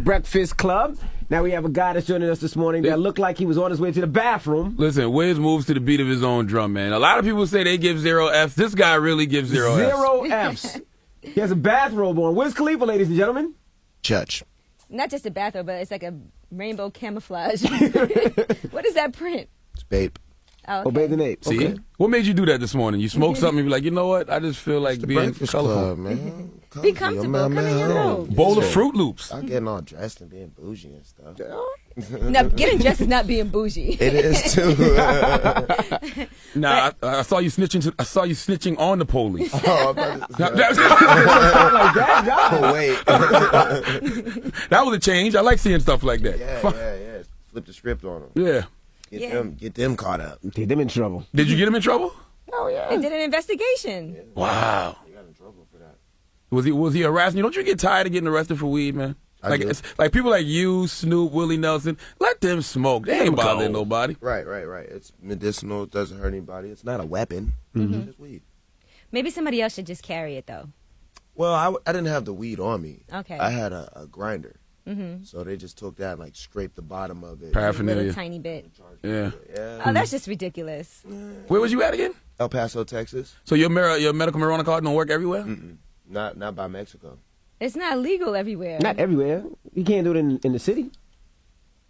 Breakfast Club. Now we have a guy that's joining us this morning that looked like he was on his way to the bathroom. Listen, Wiz moves to the beat of his own drum, man. A lot of people say they give 0 Fs. This guy really gives 0 Fs. 0 Fs. He has a bathrobe on. Where's Khalifa, ladies and gentlemen? Church. Not just a bathrobe, but it's like a rainbow camouflage. What is that print? It's Bape. Oh, okay. Obey the name. See? Okay. What made you do that this morning? You smoked something and be like, you know what? I just feel like The being Breakfast colorful. Club, man. Be comfortable. Come in your robe. Bowl of Fruit Loops. I'm getting all dressed and being bougie and stuff. No, getting dressed is not being bougie. It is too. Nah, I saw you snitching. I saw you snitching on the police. Oh, I'm about Like that guy. to wait. That was a change. I like seeing stuff like that. Yeah. Flip the script on them. Yeah. Get them caught up. Get them in trouble. Did you get him in trouble? Oh, yeah. They did an investigation. Wow. You got in trouble for that. Was he harassing you? Don't you get tired of getting arrested for weed, man? It's like people like you, Snoop, Willie Nelson, let them smoke. They ain't bothering nobody. Right. It's medicinal. It doesn't hurt anybody. It's not a weapon. It's just weed. Maybe somebody else should just carry it, though. Well, I didn't have the weed on me. Okay. I had a grinder. So they just took that and like scraped the bottom of it. A little Paraphernalia. tiny bit. Yeah. Oh, that's just ridiculous. Where was you at again? El Paso, Texas. So your medical marijuana card don't work everywhere? Not by Mexico. It's not legal everywhere. Not everywhere. You can't do it in the city.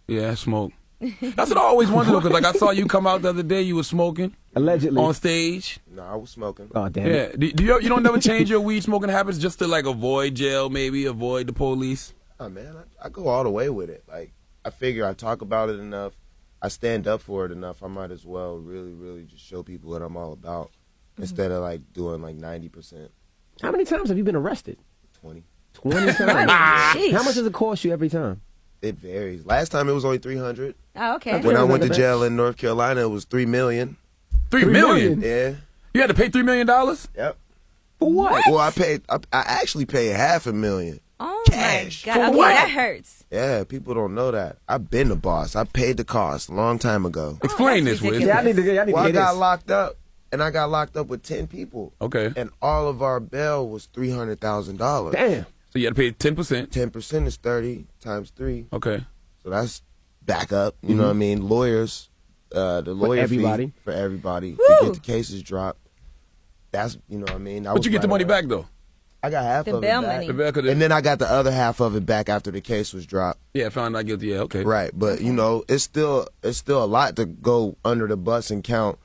Yeah, I smoke. That's what I always wondered, because like I saw you come out the other day, you were smoking. Allegedly. On stage. No, I was smoking. Oh, damn it. Yeah. Do you don't never change your weed smoking habits just to like avoid jail, maybe avoid the police? Oh, man, I go all the way with it. Like, I figure I talk about it enough, I stand up for it enough, I might as well really just show people what I'm all about instead of like doing like 90%. How many times have you been arrested? 20. 20 times. How much does it cost you every time? It varies. Last time it was only $300. Oh, okay. When I went to jail in North Carolina, it was $3 million. $3 million? Yeah. You had to pay $3 million? Yep. For what? Well, I actually paid $500,000. Oh, Cash. my God. Okay, what? that hurts. Yeah, people don't know that. I've been the boss. I paid the cost a long time ago. Explain that's this, Wiz. ridiculous. Yeah, I need to Well, hear I got this. locked up, and I got locked up with 10 people. Okay. And all of our bail was $300,000. Damn. So you had to pay 10%. 10% is 30 times 3. Okay. So that's back up. You know what I mean? Lawyers, the lawyer everybody. fee for everybody Woo. to get the cases dropped. That's, you know what I mean? But you get the money back, though. I got half The of it bail back. money. The back of And then I got the other half of it back after the case was dropped. yeah, found not guilty. Yeah, okay. Right, but you know, it's still a lot to go under the bus and count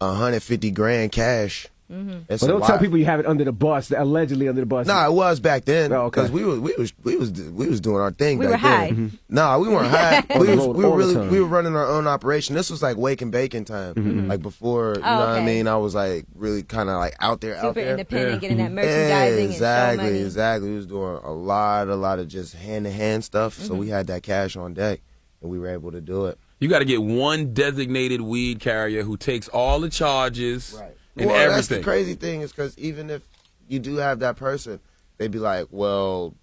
150 grand cash. It's But a don't lot. tell people you have it under the bus, allegedly under the bus. Nah, it was back then Oh, okay. because we was doing our thing. We back were high. then. Nah, we weren't high. On the road all the time. We were running our own operation. This was like wake and bacon time, like before. You know what I okay. mean? I was like really kind of like out there, Super independent, Yeah. getting that merchandising and show money. Exactly. We was doing a lot of just hand to hand stuff. So we had that cash on deck, and we were able to do it. You got to get one designated weed carrier who takes all the charges and Well, everything. that's the crazy thing is because even if you do have that person, they'd be like, well,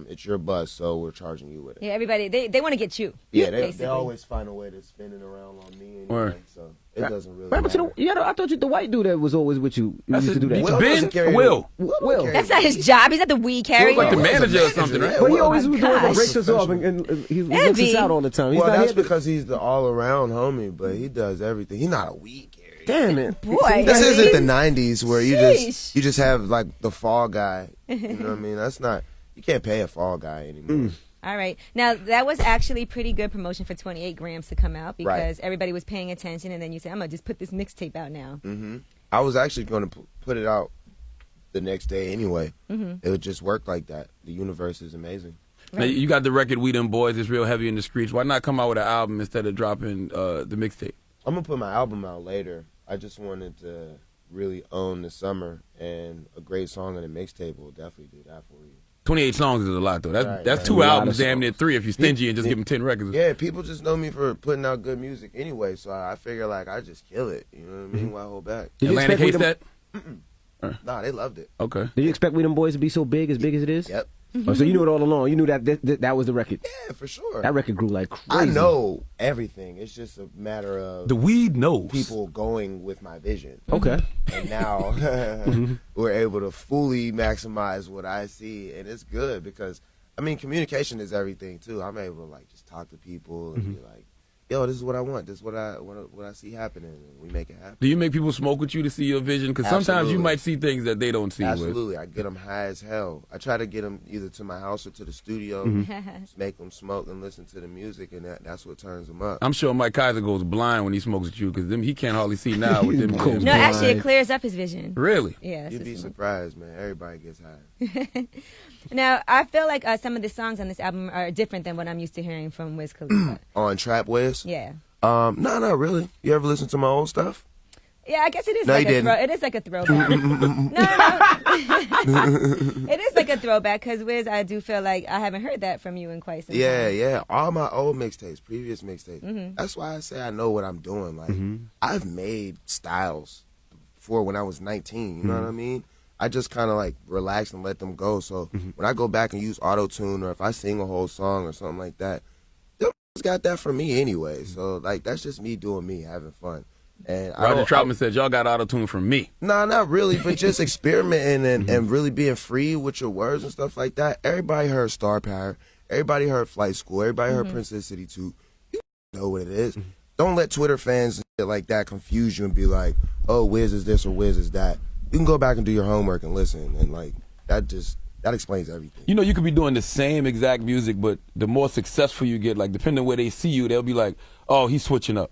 it's your bus, so we're charging you with it. Yeah, everybody, they want to get you. Yeah, they basically. always find a way to spin it around on me anyway, Word. so it doesn't really What happened to matter. I thought the white dude that was always with you That's used to do that. it. Will Ben doesn't carry Will. Will. That's not his job. He's not the weed carrier. like the Will's a manager or something, right? yeah, But he Will. always was the one that gosh. breaks us off and he looks us out all the time. He's Well, not that's here to- because he's the all-around homie, but he does everything. He's not a weed carrier. Damn it. Boy. This I isn't mean, the '90s where Sheesh. you just have like the fall guy. You know what I mean? That's not. You can't pay a fall guy anymore. All right. Now, that was actually pretty good promotion for 28 grams to come out because everybody was paying attention, and then you said, I'm going to just put this mixtape out now. I was actually going to put it out the next day anyway. It would just work like that. The universe is amazing. Now, you got the record We Them Boys. It's real heavy in the streets. Why not come out with an album instead of dropping the mixtape? I'm going to put my album out later. I just wanted to really own the summer, and a great song and a mixtape will definitely do that for you. 28 songs is a lot, though. That's Right, that's right. 2 A lot albums, of damn near 3 if you're stingy and just give them 10 records. Yeah, people just know me for putting out good music anyway, so I figure like I just kill it. You know what I mean? Why hold back? Did you Atlantic expect hates we that? Nah, they loved it. Okay. Did you expect We Them Boys to be so big as it is? Yep. Oh, so you knew it all along. You knew that was the record. Yeah, for sure. That record grew like crazy. I know everything. It's just a matter of The weed knows. people going with my vision. Okay. And now we're able to fully maximize what I see, and it's good because I mean, communication is everything too. I'm able to like just talk to people and be like, yo, this is what I want. This is what I see happening, and we make it happen. Do you make people smoke with you to see your vision? Because sometimes you might see things that they don't see. Absolutely. I get them high as hell. I try to get them either to my house or to the studio, just make them smoke and listen to the music, and that's what turns them up. I'm sure Mike Kaiser goes blind when he smokes with you because he can't hardly see now with them. No, actually, it clears up his vision. Really? Yeah. You'd be surprised, man. Everybody gets high. Now, I feel like some of the songs on this album are different than what I'm used to hearing from Wiz Khalifa. On Trap Wiz? Yeah. No, not really. You ever listen to my old stuff? Yeah, I guess it is. No, like it is like a throwback. no. It is like a throwback because Wiz, I do feel like I haven't heard that from you in quite some time. Yeah. All my old mixtapes, previous mixtapes. That's why I say I know what I'm doing. Like I've made styles before when I was 19. You know what I mean? I just kind of like relax and let them go. So when I go back and use auto-tune or if I sing a whole song or something like that, them got that from me anyway. So like that's just me doing me, having fun. And Roger Troutman said y'all got auto-tune from me. No, not really, but just experimenting and really being free with your words and stuff like that. Everybody heard Star Power. Everybody heard Flight School. Everybody heard Princess City 2. You know what it is. Don't let Twitter fans and shit like that confuse you and be like, oh, Wiz is this or Wiz is that. You can go back and do your homework and listen, and like that explains everything. You know, you could be doing the same exact music, but the more successful you get, like depending on where they see you, they'll be like, oh, he's switching up.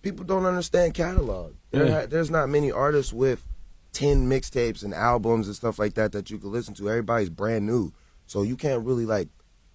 People don't understand catalog. There's not many artists with 10 mixtapes and albums and stuff like that you can listen to. Everybody's brand new, so you can't really like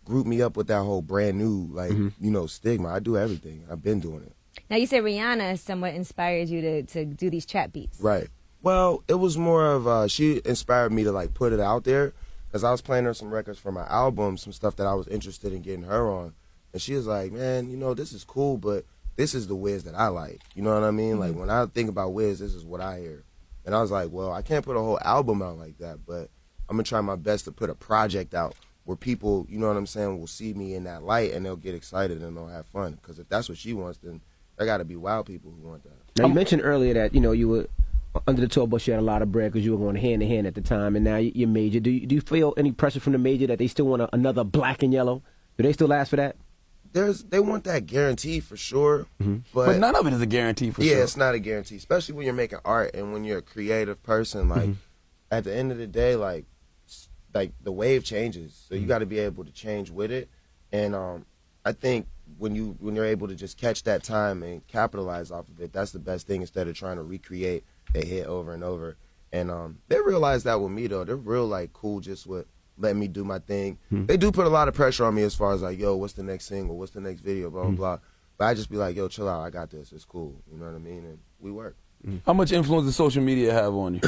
group me up with that whole brand new stigma. I do everything. I've been doing it. Now you said Rihanna somewhat inspired you to do these trap beats. Right. Well, it was more of she inspired me to like put it out there because I was playing her some records for my album, some stuff that I was interested in getting her on, and she was like, "Man, this is cool, but this is the Wiz that I like." You know what I mean? Like when I think about Wiz, this is what I hear, and I was like, "Well, I can't put a whole album out like that, but I'm gonna try my best to put a project out where people, you know what I'm saying, will see me in that light and they'll get excited and they'll have fun. Because if that's what she wants, then there got to be wild people who want that." Now you mentioned earlier that you were under the tour bus, you had a lot of bread because you were going hand in hand at the time, and now you're major. Do you feel any pressure from the major that they still want another Black and Yellow? Do they still ask for that? They want that guarantee for sure, but none of it is a guarantee for sure. Yeah, it's not a guarantee, especially when you're making art and when you're a creative person. Like at the end of the day, like the wave changes, so you got to be able to change with it. And I think when you're able to just catch that time and capitalize off of it, that's the best thing instead of trying to recreate a hit over and over. And they realize that with me though. They're real like cool just with letting me do my thing. They do put a lot of pressure on me as far as like, yo, what's the next single? What's the next video? Blah, blah, blah. But I just be like, yo, chill out. I got this. It's cool. You know what I mean? And we work. How much influence does social media have on you?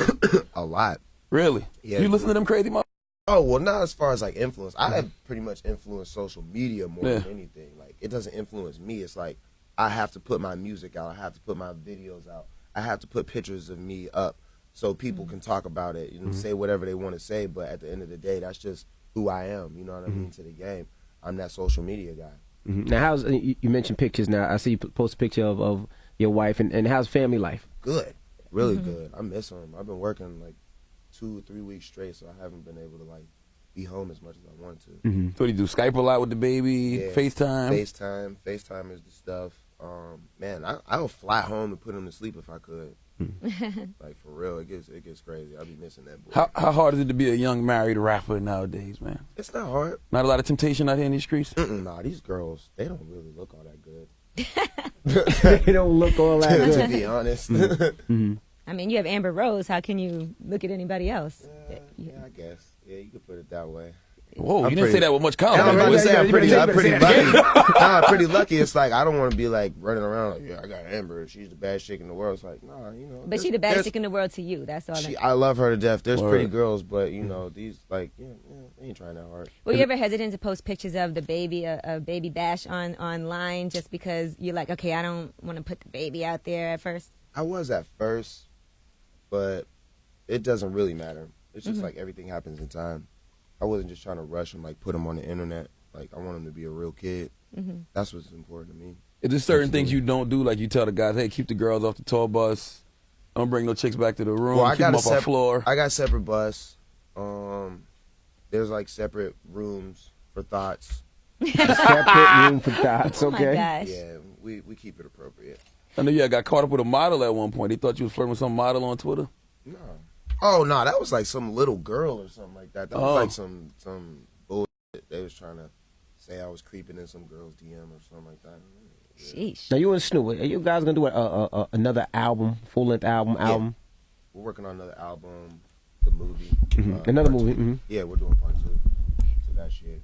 A lot. Really? Yeah. You listen to them crazy motherfuckers? Oh, well, not as far as like influence. I have pretty much influenced social media more than anything. Like, it doesn't influence me. It's like I have to put my music out. I have to put my videos out. I have to put pictures of me up so people can talk about it and say whatever they want to say. But at the end of the day, that's just who I am. You know what I mean? To the game, I'm that social media guy. Now, how's you mentioned pictures? Now, I see you post a picture of your wife, and how's family life? Good, really good. I miss them. I've been working like 2 or 3 weeks straight, so I haven't been able to like be home as much as I want to. So you do Skype a lot with the baby, yeah, FaceTime? FaceTime is the stuff. Man, I would fly home to put him to sleep if I could. Like for real, it gets crazy. I'll be missing that boy. How hard is it to be a young married rapper nowadays, man? It's not hard. Not a lot of temptation out here in these streets? Nah, these girls, they don't really look all that good. They don't look all that good. To be honest. I mean, you have Amber Rose. How can you look at anybody else? Yeah, I guess. Yeah, you could put it that way. Whoa, you didn't say that with much confidence. I'm pretty lucky. Nah, I'm pretty lucky. It's like I don't want to be like running around like, yeah, I got Amber. She's the baddest chick in the world. It's like, nah, you know. But she's the baddest chick in the world to you. That's all. I love her to death. There's pretty girls, but you know, these like, they ain't trying that hard. Were you ever hesitant to post pictures of the baby, a baby Bash online, just because you're like, okay, I don't want to put the baby out there at first? I was at first, but it doesn't really matter. It's just like everything happens in time. I wasn't just trying to rush him, like put him on the internet. Like I want him to be a real kid. That's what's important to me. Is there certain things you don't do? Like you tell the guys, hey, keep the girls off the tour bus. Don't bring no chicks back to the room. Well, keep them off our floor. I got separate bus. There's like separate rooms for thoughts. Separate room for thoughts. Oh my Okay. gosh. Yeah, we keep it appropriate. I know you got caught up with a model at one point. He thought you was flirting with some model on Twitter. No. Oh no, that was like some little girl or something like that. That was like some bullshit. They was trying to say I was creeping in some girl's DM or something like that. Sheesh. Now you and Snoop, are you guys gonna do another album, full length album? Yeah. We're working on another album, the movie. Another part movie. 2. Mm-hmm. Yeah, we're doing part 2 to that shit.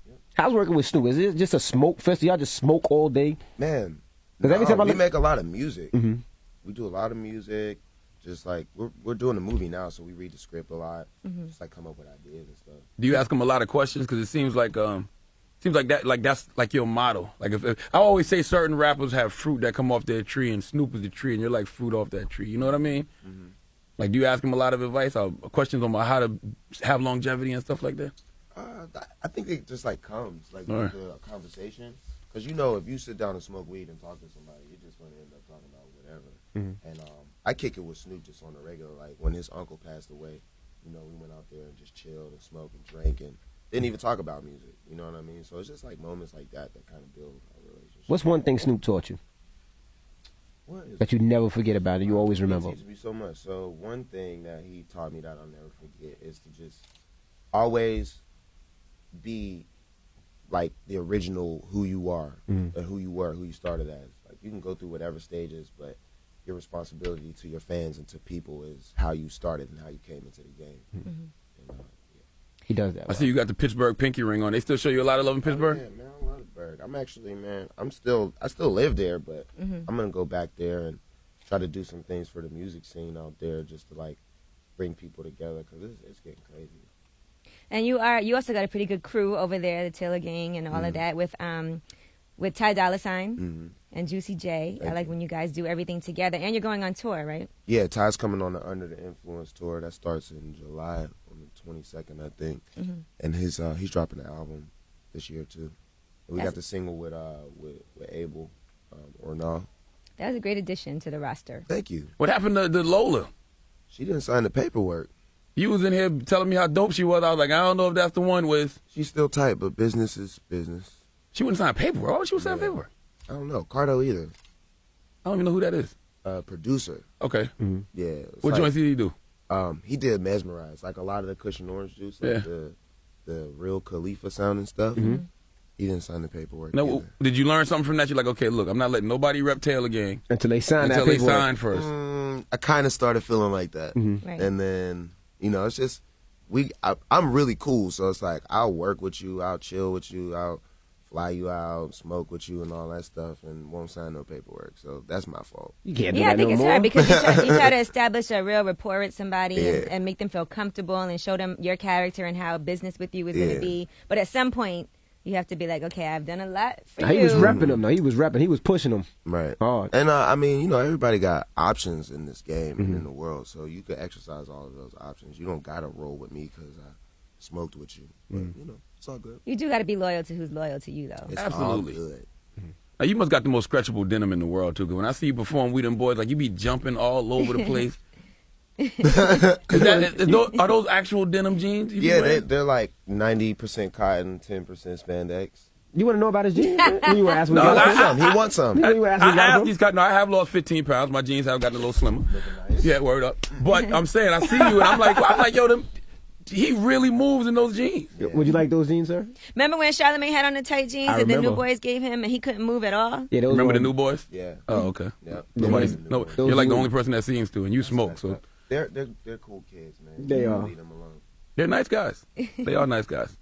Yeah. How's working with Snoop? Is it just a smoke fest? Y'all just smoke all day? Man, Because every time I we look, make a lot of music. Mhm. We do a lot of music. Just like we're doing a movie now, so we read the script a lot. Just like come up with ideas and stuff. Do you ask him a lot of questions? Because it seems like that's like your motto. Like if I always say certain rappers have fruit that come off their tree, and Snoop is the tree, and you're like fruit off that tree. You know what I mean? Mm-hmm. Like, do you ask him a lot of advice or questions on how to have longevity and stuff like that? I think it just like comes like All right. with the conversation, because if you sit down and smoke weed and talk to somebody, you're just going to end up talking about whatever. And I kick it with Snoop just on the regular. Like when his uncle passed away, we went out there and just chilled and smoked and drank and didn't even talk about music. You know what I mean? So it's just like moments like that kind of build our relationship. what's one thing Snoop taught you What is that you never forget about it? You always He remember. teaches me so much. So one thing that he taught me that I'll never forget is to just always be like the original who you are, and who you were, who you started as. Like you can go through whatever stages, but your responsibility to your fans and to people is how you started and how you came into the game. And, He does that. I see you got the Pittsburgh pinky ring on. They still show you a lot of love in Pittsburgh? Yeah, man, I love Berg. I'm actually, man, I still live there, but I'm gonna go back there and try to do some things for the music scene out there, just to like bring people together, because it's getting crazy. And you also got a pretty good crew over there, the Taylor Gang and all of that with Ty Dolla $ign and Juicy J. I like when you guys do everything together, and you're going on tour, right? Yeah, Ty's coming on the Under the Influence tour that starts in July on the 22nd, I think, and he's dropping an album this year too. And we got the single with Abel or no. That was a great addition to the roster. Thank you. What happened to Lola? She didn't sign the paperwork. You was in here telling me how dope she was. I was like, I don't know if that's the one with. She's still tight, but business is business. She wouldn't sign paperwork. Why would she sign paperwork? I don't know. Cardo either. I don't even know who that is. Producer. Okay. Yeah. It's What like, joints did he do? He did Mesmerize, like a lot of the Cushion Orange Juice, like the real Khalifa sound and stuff. He didn't sign the paperwork. No, either. did you learn something from that? You're like, okay, look, I'm not letting nobody rep Taylor Gang Until they sign until that they paperwork. sign first. I kind of started feeling like that, Right. and then it's just I'm really cool, so it's like I'll work with you, I'll chill with you, I'll fly you out, smoke with you, and all that stuff, and won't sign no paperwork. So that's my fault. You can't do Yeah, I that think no it's more. hard because you try to establish a real rapport with somebody Yeah. and make them feel comfortable and show them your character and how business with you is going to be. But at some point, you have to be like, okay, I've done a lot for He you. was repping them, though. He was repping. He was pushing them. Right. Hard. And I mean, everybody got options in this game and in the world, so you could exercise all of those options. You don't gotta roll with me because I smoked with you. But it's all good. You do got to be loyal to who's loyal to you, though. It's Absolutely. all good. Now, you must got the most stretchable denim in the world, too, because when I see you perform We Them Boys, like, you be jumping all over the place. Are those actual denim jeans? you be Yeah, wearing? they're like 90% cotton, 10% spandex. You want to know about his jeans? Man? You were asking me. No, about He wants some. You were asking I me about asked them? these guys. No, I have lost 15 pounds. My jeans have gotten a little slimmer. Yeah, word up. But I'm saying, I see you, and I'm like, yo, he really moves in those jeans. Would you like those jeans, sir? Remember when Charlamagne had on the tight jeans I and the New remember. Boys gave him and he couldn't move at all? Yeah, those Remember were- the New Boys? Yeah. Oh, okay. Yep. Nobody's, Yeah. no, Those you're like the new- only person that seems to, and you smoke, so They're cool kids, man. They You are. Leave them alone. they're nice guys. They are nice guys.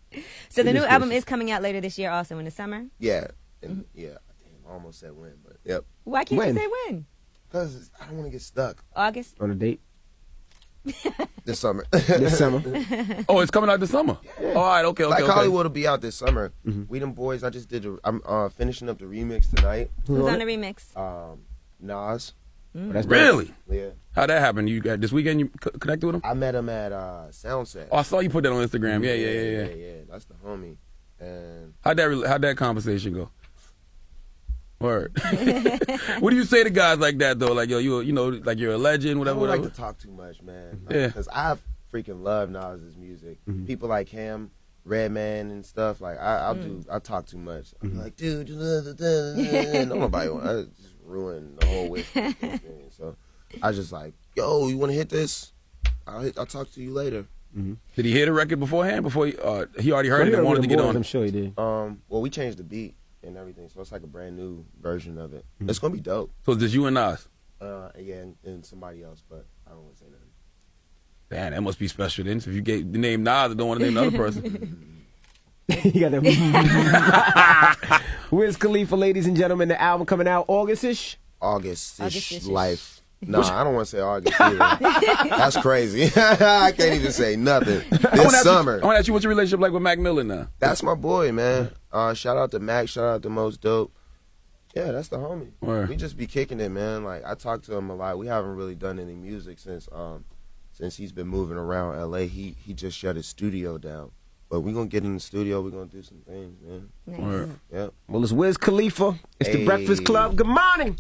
So the It new is album delicious. is coming out later this year also in the summer? Yeah. And yeah. Damn, I almost said when, but yep. Why can't When? you say when? Because I don't want to get stuck August? On a date this summer. this summer. Oh, it's coming out this summer. All right, okay. Like okay. Hollywood will be out this summer. We Them Boys. I just did. I'm finishing up the remix tonight. Who's on the remix? Nas. That's dope. Really? Yeah. How'd that happen? You got this weekend? You connected with him? I met him at Soundset. Oh, I saw you put that on Instagram. Yeah. Yeah. That's the homie. And How'd that conversation go? Word. What do you say to guys like that though? Like, yo, like you're a legend, I whatever. don't like whatever. to talk too much, man. Yeah. Because I freaking love Nas's music. People like him Redman and stuff. Like I talk too much. I'm like, dude, no nobody want. I just ruin the whole whiskey experience. So I just like, yo, you want to hit this? I'll talk to you later. Did he hear the record beforehand? Before he already heard it and wanted to get on? I'm sure he did. Well, we changed the beat and everything, so it's like a brand new version of it. It's gonna be dope. So it's just you and Nas? Yeah, and somebody else, but I don't want to say nothing. Man, that must be special then. So if you gave the name Nas, I don't want to name another person. You got that. Wiz Khalifa, ladies and gentlemen, the album coming out August-ish? August-ish life. No, I don't want to say August either. That's crazy. I can't even say nothing. This summer. I want to ask you, what's your relationship like with Mac Miller now? That's my boy, man. Shout out to Mac. Shout out to Most Dope. Yeah, that's the homie. Word. We just be kicking it, man. Like, I talk to him a lot. We haven't really done any music since he's been moving around L.A. He just shut his studio down. But we're going to get in the studio. We're going to do some things, man. Nice. Word. Yep. Well, it's Wiz Khalifa. It's the Breakfast Club. Good morning.